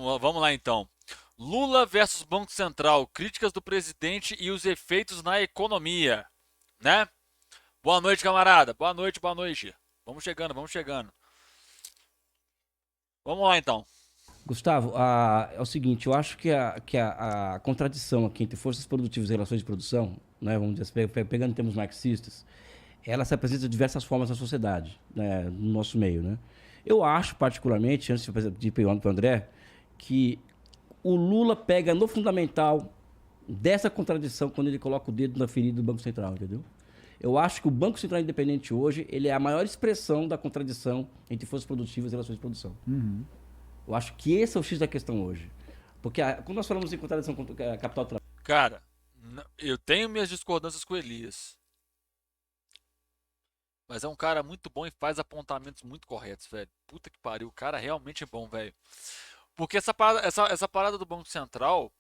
Vamos lá então. Lula versus Banco Central, críticas do presidente e os efeitos na economia, né? Boa noite, camarada. Boa noite, boa noite. Vamos chegando, vamos chegando. Vamos lá então. Gustavo, é o seguinte, eu acho que a contradição aqui entre forças produtivas e relações de produção, né, vamos dizer, pegando em termos marxistas, ela se apresenta de diversas formas na sociedade, né, no nosso meio. Né? Eu acho, particularmente, antes de ir para o André, que o Lula pega no fundamental dessa contradição quando ele coloca o dedo na ferida do Banco Central, entendeu? Eu acho que o Banco Central Independente hoje, ele é a maior expressão da contradição entre forças produtivas e relações de produção. Eu acho que esse é o X da questão hoje. Porque quando nós falamos em contradição com capital trabalho. Cara, eu tenho minhas discordâncias com o Elias. Mas é um cara muito bom e faz apontamentos muito corretos, velho. Puta que pariu, o cara realmente é bom, velho. Porque essa parada do Banco Central,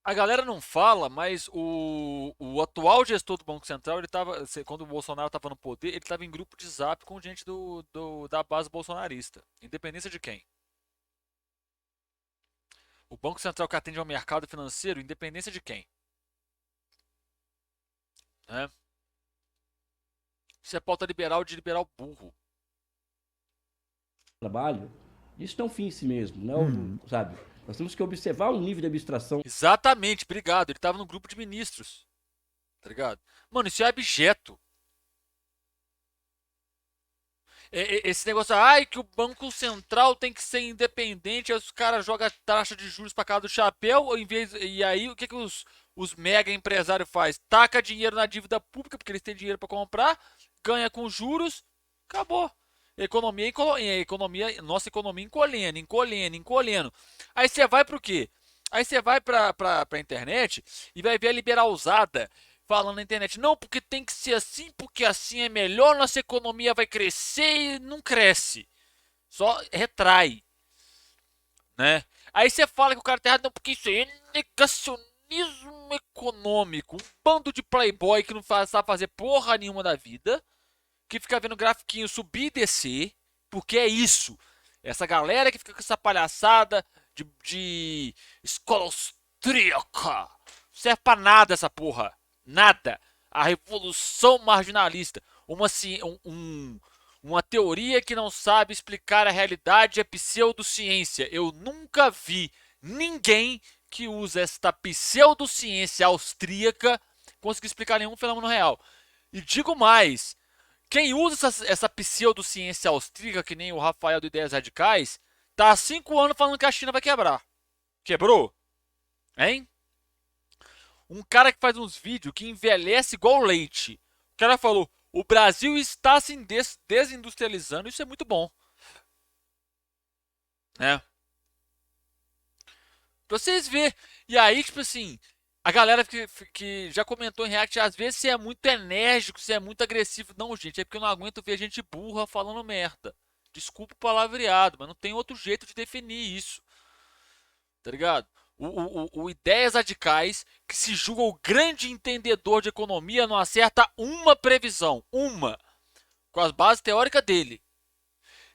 a galera não fala, mas o atual gestor do Banco Central, ele tava, quando o Bolsonaro estava no poder, ele estava em grupo de zap com gente da base bolsonarista. Independência de quem. O Banco Central que atende ao mercado financeiro, independência de quem. Né? Isso é pauta liberal de liberal burro. Isso não é um fim em si mesmo, não, sabe? Nós temos que observar um nível de abstração. Exatamente, obrigado. Ele estava no grupo de ministros. Tá ligado? Mano, isso é abjeto. Esse negócio, ai, que o Banco Central tem que ser independente, aí os caras jogam taxa de juros pra cá do chapéu, e aí o que, que os mega empresários faz? Taca dinheiro na dívida pública, porque eles têm dinheiro pra comprar, ganha com juros, acabou. Nossa economia encolhendo, encolhendo, encolhendo. Aí você vai pro quê? Aí você vai pra internet e vai ver a liberalzada falando na internet, não, porque tem que ser assim, porque assim é melhor, nossa economia vai crescer e não cresce. Só retrai, né? Aí você fala que o cara tá errado, não, porque isso aí é negacionismo econômico. Um bando de playboy que não sabe fazer porra nenhuma da vida, que fica vendo grafiquinho subir e descer, porque é isso. Essa galera que fica com essa palhaçada de escola austríaca. Não serve pra nada essa porra. Nada. A revolução marginalista. Uma teoria que não sabe explicar a realidade é pseudociência. Eu nunca vi ninguém que usa esta pseudociência austríaca conseguir explicar nenhum fenômeno real. E digo mais, quem usa essa pseudociência austríaca, que nem o Rafael do Ideias Radicais, tá há 5 anos falando que a China vai quebrar. Quebrou? Hein? Um cara que faz uns vídeos que envelhece igual leite. O cara falou: o Brasil está se desindustrializando, isso é muito bom. Né? Pra vocês verem. E aí, tipo assim, a galera que já comentou em React, às vezes você é muito enérgico, você é muito agressivo. Não, gente, é porque eu não aguento ver gente burra falando merda. Desculpa o palavreado, mas não tem outro jeito de definir isso. Tá ligado? O Ideias Radicais, que se julga o grande entendedor de economia, não acerta uma previsão. Uma. Com as bases teóricas dele.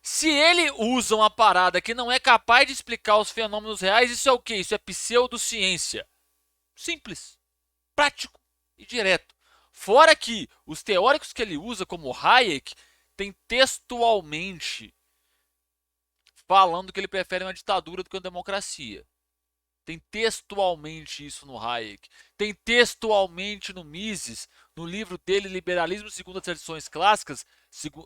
Se ele usa uma parada que não é capaz de explicar os fenômenos reais, isso é o quê? Isso é pseudociência. Simples, prático e direto. Fora que os teóricos que ele usa, como Hayek, tem textualmente falando que ele prefere uma ditadura do que uma democracia. Tem textualmente isso no Hayek. Tem textualmente no Mises, no livro dele, Liberalismo segundo as Tradições Clássicas,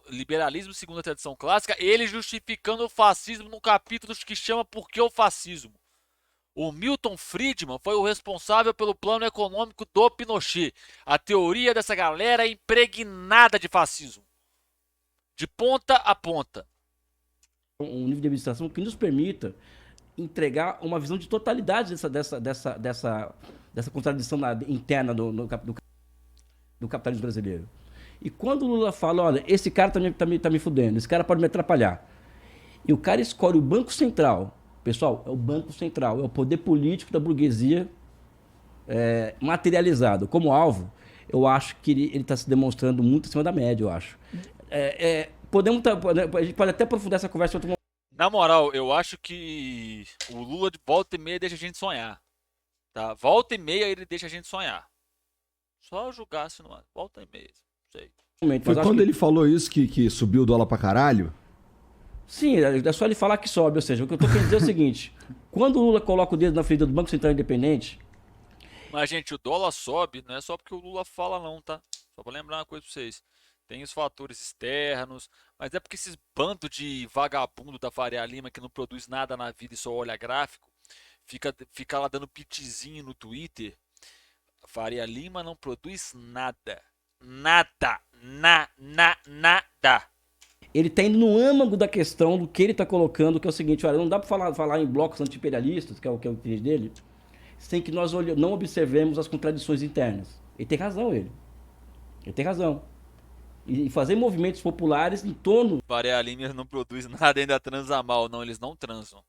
Liberalismo segundo a Tradição Clássica, ele justificando o fascismo no capítulo que chama Por que o Fascismo? O Milton Friedman foi o responsável pelo plano econômico do Pinochet. A teoria dessa galera é impregnada de fascismo. De ponta a ponta. Um nível de abstração que nos permita entregar uma visão de totalidade dessa contradição interna do capitalismo brasileiro. E quando o Lula fala, olha, esse cara tá me fudendo, esse cara pode me atrapalhar. E o cara escolhe o Banco Central. Pessoal, é o Banco Central, é o poder político da burguesia materializado como alvo. Eu acho que ele está se demonstrando muito acima da média, eu acho. A gente pode até aprofundar essa conversa em outro momento. Na moral, eu acho que o Lula de volta e meia deixa a gente sonhar, tá? Volta e meia ele deixa a gente sonhar. Só julgar se não é. Volta e meia, não sei. Mas Foi eu acho quando que ele falou isso que subiu o dólar pra caralho? sim, é só ele falar que sobe. Ou seja, o que eu tô querendo dizer é o seguinte: quando o Lula coloca o dedo na ferida do Banco Central Independente, Mas, gente, o dólar sobe, não é só porque o Lula fala, não, tá? Só pra lembrar uma coisa pra vocês. Tem os fatores externos, mas é porque esses bando de vagabundo da Faria Lima que não produz nada na vida e só olha gráfico, fica lá dando pitizinho no Twitter. A Faria Lima não produz nada. Nada. Nada. ele tá indo no âmago da questão do que ele tá colocando, que é o seguinte: olha, não dá pra falar em blocos anti-imperialistas, que é o que dele, sem que nós não observemos as contradições internas. Ele tem razão, ele. Ele tem razão. E fazer movimentos populares em torno Faria Lima não produz nada e ainda transa mal. Não, eles não transam.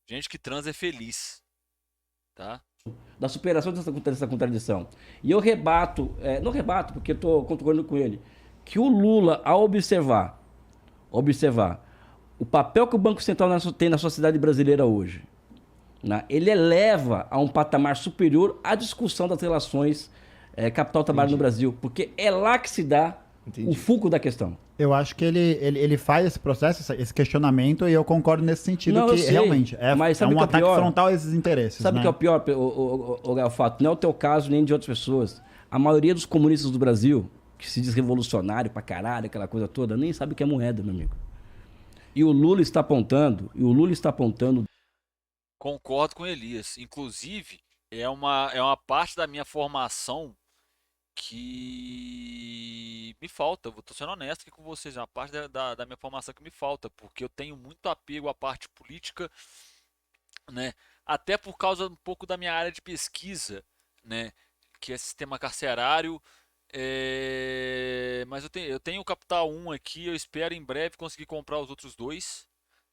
Gente que transa é feliz, tá? da superação dessa contradição. E eu rebato, não rebato, porque eu estou concordando com ele, que o Lula, ao observar o papel que o Banco Central tem na sociedade brasileira hoje, né, ele eleva a um patamar superior a discussão das relações capital-trabalho no Brasil, porque é lá que se dá o fulcro da questão. Eu acho que ele faz esse processo, esse questionamento, e eu concordo nesse sentido, Não, eu que sei, realmente mas é sabe o um que é ataque pior? frontal a esses interesses. Sabe o né? que é o pior, o Fato? Não é o teu caso nem de outras pessoas. A maioria dos comunistas do Brasil, que se diz revolucionário pra caralho, aquela coisa toda, nem sabe o que é moeda, meu amigo. E o Lula está apontando, Concordo com Elias. Inclusive, é uma parte da minha formação que me falta. Tô sendo honesto aqui com vocês. É uma parte da minha formação que me falta, porque eu tenho muito apego à parte política, né? Até por causa um pouco da minha área de pesquisa, né? Que é sistema carcerário. Mas eu tenho o Capital 1 aqui. Eu espero em breve conseguir comprar os outros dois,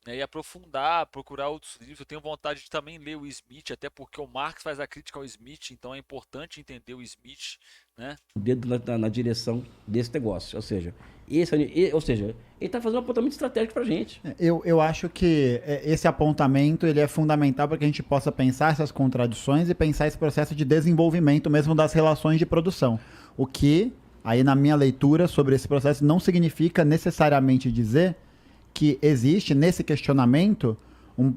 né, e aprofundar, procurar outros livros. Eu tenho vontade de também ler o Smith, até porque o Marx faz a crítica ao Smith, então é importante entender o Smith, né? o dedo na direção desse negócio. Ou seja, ele está fazendo um apontamento estratégico pra gente. Eu acho que esse apontamento ele é fundamental para que a gente possa pensar essas contradições e pensar esse processo de desenvolvimento mesmo das relações de produção. O que, aí na minha leitura sobre esse processo, não significa necessariamente dizer que existe nesse questionamento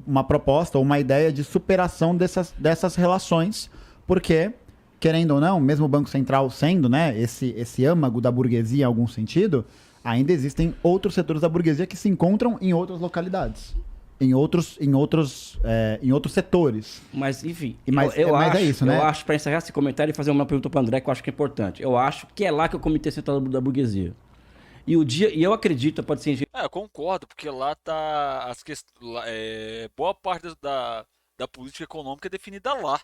uma proposta ou uma ideia de superação dessas relações, porque, querendo ou não, mesmo o Banco Central sendo, né, esse âmago da burguesia em algum sentido, ainda existem outros setores da burguesia que se encontram em outras localidades, em outros setores. Mas, enfim, Mas é isso, né? Eu acho, para encerrar esse comentário e fazer uma pergunta para o André, que eu acho que é importante. Eu acho que é lá que é o Comitê Central da Burguesia. E eu acredito, pode ser Eu concordo, porque lá tá boa parte da política econômica é definida lá.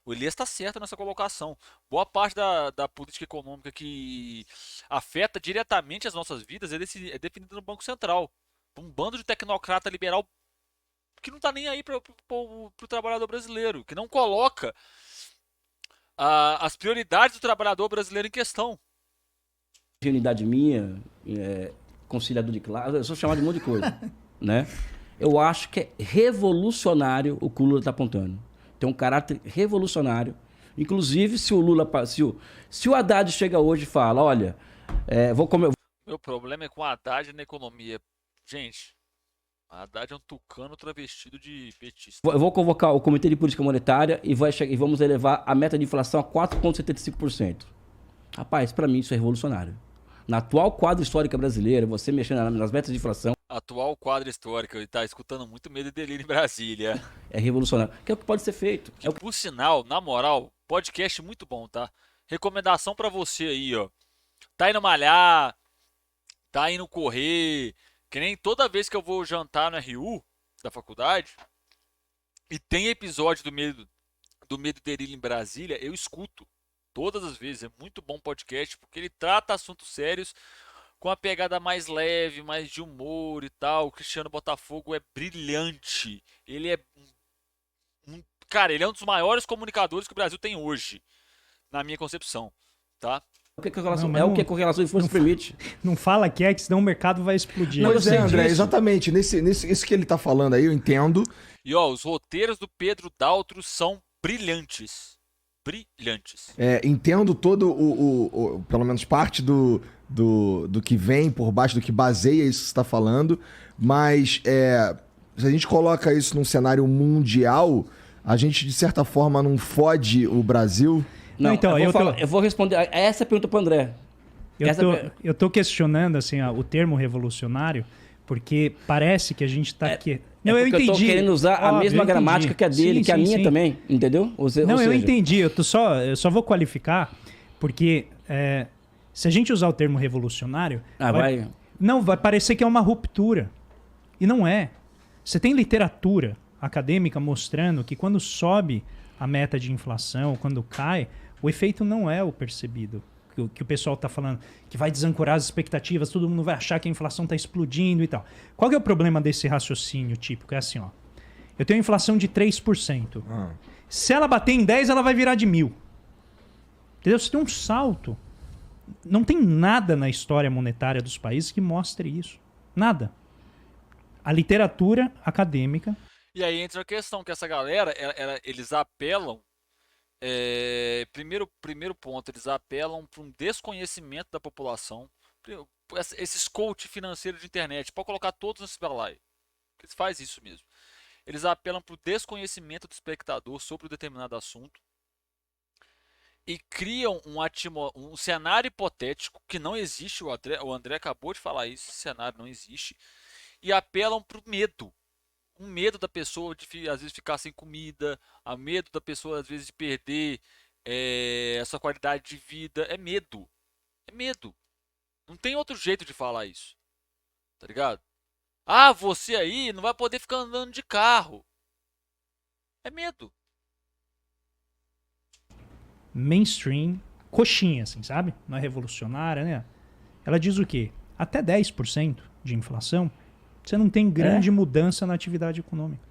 O Elias está certo nessa colocação. Boa parte da política econômica que afeta diretamente as nossas vidas é definida no Banco Central. Um bando de tecnocrata liberal que não está nem aí para o trabalhador brasileiro, que não coloca as prioridades do trabalhador brasileiro em questão. ingenuidade minha, conciliador de classe, eu sou chamado de um monte de coisa, né? Eu acho que é revolucionário o que o Lula está apontando. Tem um caráter revolucionário. Inclusive, se o Haddad chega hoje e fala, olha, Meu problema é com a Haddad na economia. Gente, a Haddad é um tucano travestido de petista. eu vou convocar o Comitê de Política Monetária e vamos elevar a meta de inflação a 4,75%. Rapaz, para mim isso é revolucionário. Na atual quadra histórica brasileira, você mexendo nas metas de inflação Atual quadro histórico, ele tá escutando muito medo e delírio em Brasília. é revolucionário. Que é o que pode ser feito. Por sinal, na moral, podcast muito bom, tá? Recomendação pra você aí, ó. Tá indo malhar, tá indo correr, que nem toda vez que eu vou jantar no RU da faculdade e tem episódio do Medo e Delírio em Brasília, eu escuto todas as vezes. É muito bom podcast porque ele trata assuntos sérios com a pegada mais leve, mais de humor e tal. O Cristiano Botafogo é brilhante. Ele é cara, ele é um dos maiores comunicadores que o Brasil tem hoje, na minha concepção, tá? Não, é o que a correlação de forças permite. Não fala que senão o mercado vai explodir. Não, eu Pois é, sei André, disso. exatamente. Isso que ele tá falando aí, eu entendo. E ó, os roteiros do Pedro Daltro são brilhantes. Brilhantes. Entendo todo pelo menos parte do que vem por baixo, do que baseia isso que você está falando, mas se a gente coloca isso num cenário mundial, a gente de certa forma não fode o Brasil. Não, então, eu vou responder essa pergunta para o André. Eu tô questionando assim, o termo revolucionário, porque parece que a gente tá aqui. Não, eu porque entendi. eu tô querendo usar a Óbvio, mesma eu gramática entendi. que a dele, Sim, que a sim, minha sim. também, entendeu? Não, ou eu seja, entendi. Eu só vou qualificar, porque se a gente usar o termo revolucionário, não, vai parecer que é uma ruptura. E não é. Você tem literatura acadêmica mostrando que quando sobe a meta de inflação, quando cai, o efeito não é o percebido. Que o pessoal está falando, que vai desancorar as expectativas, todo mundo vai achar que a inflação está explodindo e tal. Qual que é o problema desse raciocínio típico? É assim, ó. Eu tenho inflação de 3%. Se ela bater em 10, ela vai virar de 1.000. Entendeu? Você tem um salto. Não tem nada na história monetária dos países que mostre isso. Nada. A literatura acadêmica... E aí entra a questão que essa galera, eles apelam, primeiro ponto, eles apelam para um desconhecimento da população. Esses coach financeiros de internet, pode colocar todos nesse balaio. Eles fazem isso mesmo. Eles apelam para o desconhecimento do espectador sobre um determinado assunto e criam um cenário hipotético que não existe. O André acabou de falar isso, esse cenário não existe. E apelam para o medo. O medo da pessoa de às vezes ficar sem comida, o medo da pessoa às vezes de perder a sua qualidade de vida. É medo. É medo. Não tem outro jeito de falar isso. Tá ligado? Ah, você aí não vai poder ficar andando de carro. É medo. Mainstream, coxinha, assim, sabe? Não é revolucionária, né? Ela diz o quê? Até 10% de inflação, você não tem grande mudança na atividade econômica.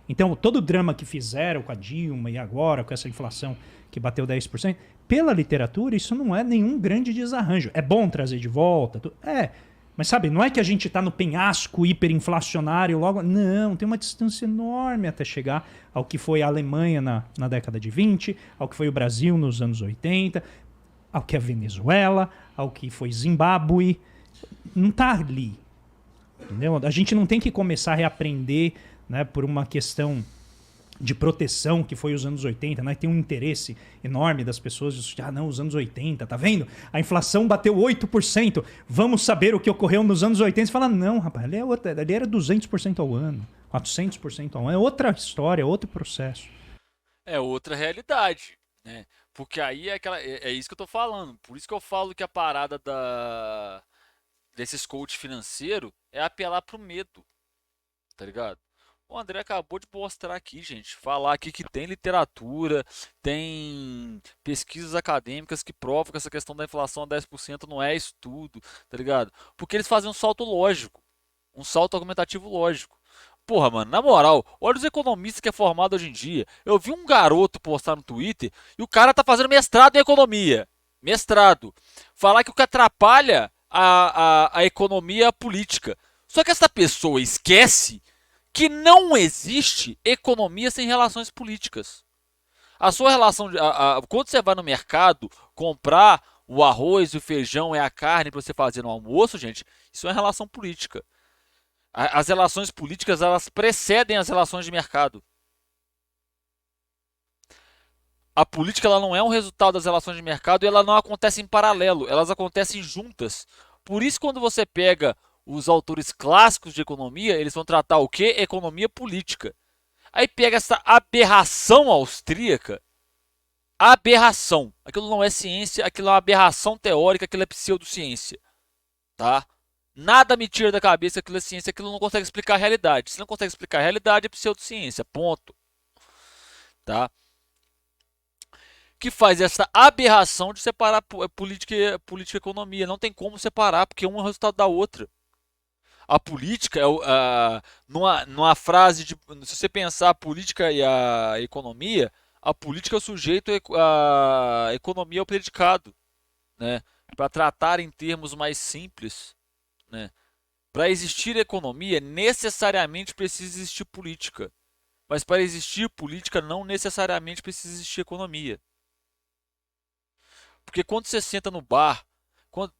Então, todo o drama que fizeram com a Dilma e agora com essa inflação que bateu 10%, pela literatura, isso não é nenhum grande desarranjo. É bom trazer de volta? Mas sabe, não é que a gente está no penhasco hiperinflacionário logo... Não, tem uma distância enorme até chegar ao que foi a Alemanha na década de 20, ao que foi o Brasil nos anos 80, ao que é a Venezuela, ao que foi Zimbábue. Não está ali. Entendeu? A gente não tem que começar a reaprender, né, por uma questão de proteção que foi os anos 80, né? Tem um interesse enorme das pessoas de, não, os anos 80, tá vendo? A inflação bateu 8%, vamos saber o que ocorreu nos anos 80. Você fala, não, rapaz, ali era 200% ao ano, 400% ao ano, é outra história, outro processo. É outra realidade, né? Porque aí é isso que eu tô falando. Por isso que eu falo que a parada desses coach financeiro é apelar pro medo, tá ligado? O André acabou de mostrar aqui, gente, falar aqui que tem literatura, tem pesquisas acadêmicas que provam que essa questão da inflação a 10% não é estudo, tá ligado? Porque eles fazem um salto lógico, um salto argumentativo lógico. Porra, mano, na moral, olha os economistas que é formado hoje em dia. Eu vi um garoto postar no Twitter e o cara tá fazendo mestrado em economia. Mestrado. Falar que o que atrapalha a economia é a política. Só que essa pessoa esquece que não existe economia sem relações políticas. A sua relação quando você vai no mercado comprar o arroz e o feijão e a carne para você fazer no almoço, gente, isso é uma relação política. As relações políticas, elas precedem as relações de mercado. A política, ela não é um resultado das relações de mercado e ela não acontece em paralelo, elas acontecem juntas. Por isso, quando você pega os autores clássicos de economia, eles vão tratar o quê? Economia política. Aí pega essa aberração austríaca. Aberração. Aquilo não é ciência, aquilo é uma aberração teórica, aquilo é pseudociência. Tá? Nada me tira da cabeça que aquilo é ciência, aquilo não consegue explicar a realidade. Se não consegue explicar a realidade, é pseudociência. Ponto. Tá? Que faz essa aberração de separar política e economia. Não tem como separar, porque um é o resultado da outra. A política é numa frase de, se você pensar a política e a economia, a política é o sujeito, a economia é o predicado, né? Para tratar em termos mais simples, né? Para existir economia, necessariamente precisa existir política. Mas para existir política, não necessariamente precisa existir economia. Porque quando você senta no bar,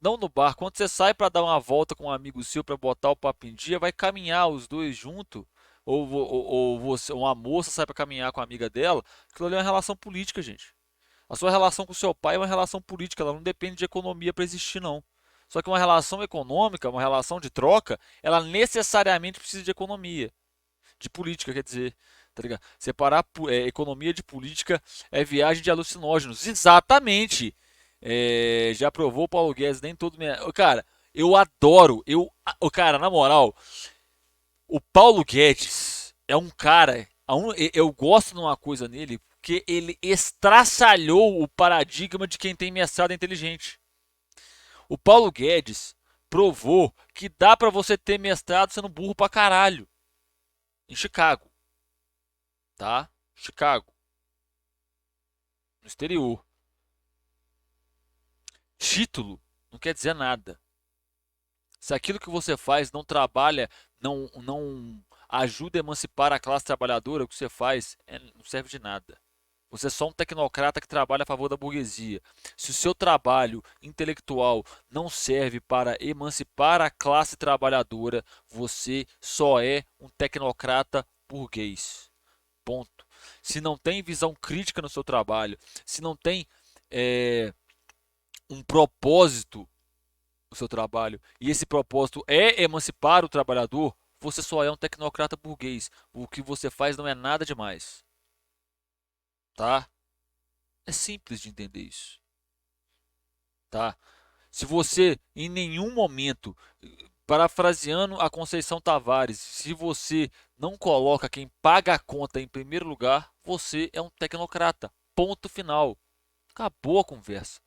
não no bar, quando você sai para dar uma volta com um amigo seu para botar o papo em dia, vai caminhar os dois junto, ou você, uma moça sai para caminhar com a amiga dela, aquilo ali é uma relação política, gente. A sua relação com seu pai é uma relação política, ela não depende de economia para existir, não. Só que uma relação econômica, uma relação de troca, ela necessariamente precisa de economia, de política, quer dizer, tá ligado? Separar economia de política é viagem de alucinógenos. Exatamente. Já provou o Paulo Guedes, nem todo minha. Cara, eu adoro, cara, na moral, o Paulo Guedes é um cara, eu gosto de uma coisa nele, porque ele estraçalhou o paradigma de quem tem mestrado inteligente. O Paulo Guedes provou que dá pra você ter mestrado sendo burro pra caralho. Em Chicago, tá? Chicago, no exterior. Título não quer dizer nada. Se aquilo que você faz não trabalha, não ajuda a emancipar a classe trabalhadora, o que você faz não serve de nada. Você é só um tecnocrata que trabalha a favor da burguesia. Se o seu trabalho intelectual não serve para emancipar a classe trabalhadora, você só é um tecnocrata burguês. Ponto. Se não tem visão crítica no seu trabalho, se não tem um propósito no seu trabalho, e esse propósito é emancipar o trabalhador, você só é um tecnocrata burguês. O que você faz não é nada demais. Tá? É simples de entender isso. Tá? Se você em nenhum momento, parafraseando a Conceição Tavares, se você não coloca quem paga a conta em primeiro lugar, você é um tecnocrata. Ponto final. Acabou a conversa.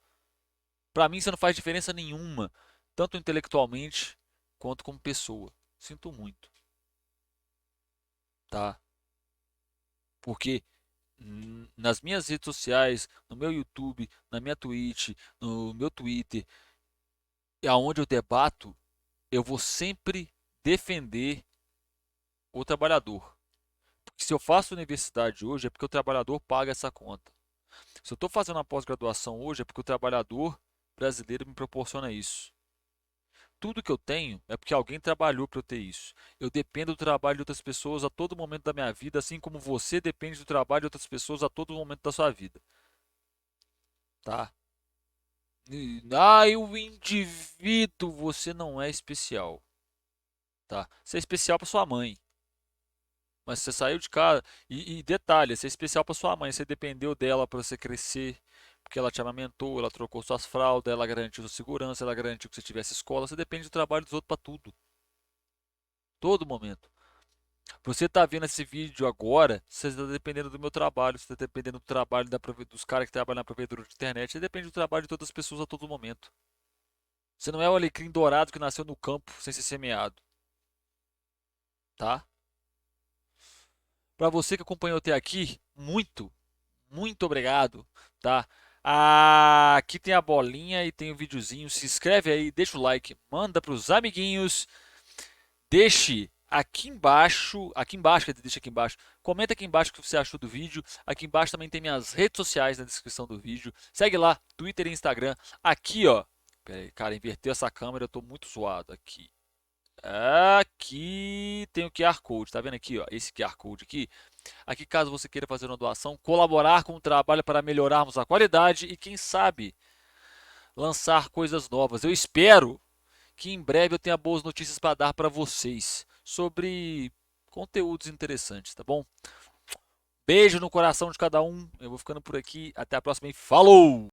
Para mim, você não faz diferença nenhuma, tanto intelectualmente quanto como pessoa. Sinto muito, tá? Porque nas minhas redes sociais, no meu YouTube, na minha Twitch, no meu Twitter, aonde eu debato, eu vou sempre defender o trabalhador. Porque se eu faço universidade hoje é porque o trabalhador paga essa conta. Se eu estou fazendo uma pós-graduação hoje é porque o trabalhador brasileiro me proporciona isso. Tudo que eu tenho é porque alguém trabalhou para eu ter isso. Eu dependo do trabalho de outras pessoas a todo momento da minha vida, assim como você depende do trabalho de outras pessoas a todo momento da sua vida. Tá? O indivíduo, você não é especial. Tá? Você é especial para sua mãe. Mas você saiu de casa. E detalhe, você é especial para sua mãe. Você dependeu dela para você crescer. Porque ela te amamentou, ela trocou suas fraldas, ela garantiu sua segurança, ela garantiu que você tivesse escola. Você depende do trabalho dos outros para tudo. Todo momento. Você está vendo esse vídeo agora, você está dependendo do meu trabalho, você está dependendo do trabalho dos caras que trabalham na provedora de internet, você depende do trabalho de todas as pessoas a todo momento. Você não é o alecrim dourado que nasceu no campo sem ser semeado. Tá? Para você que acompanhou até aqui, muito obrigado, tá? Aqui tem a bolinha e tem o videozinho. Se inscreve aí, deixa o like, manda para os amiguinhos. Deixe aqui embaixo, quer dizer, deixa aqui embaixo. Comenta aqui embaixo o que você achou do vídeo. Aqui embaixo também tem minhas redes sociais na descrição do vídeo. Segue lá, Twitter e Instagram. Aqui, ó. Pera aí, cara, inverteu essa câmera, eu tô muito zoado aqui. Aqui tem o QR Code, tá vendo aqui, ó? Esse QR Code aqui. Aqui, caso você queira fazer uma doação, colaborar com o trabalho para melhorarmos a qualidade e, quem sabe, lançar coisas novas. Eu espero que em breve eu tenha boas notícias para dar para vocês sobre conteúdos interessantes, tá bom? Beijo no coração de cada um. Eu vou ficando por aqui. Até a próxima e falou!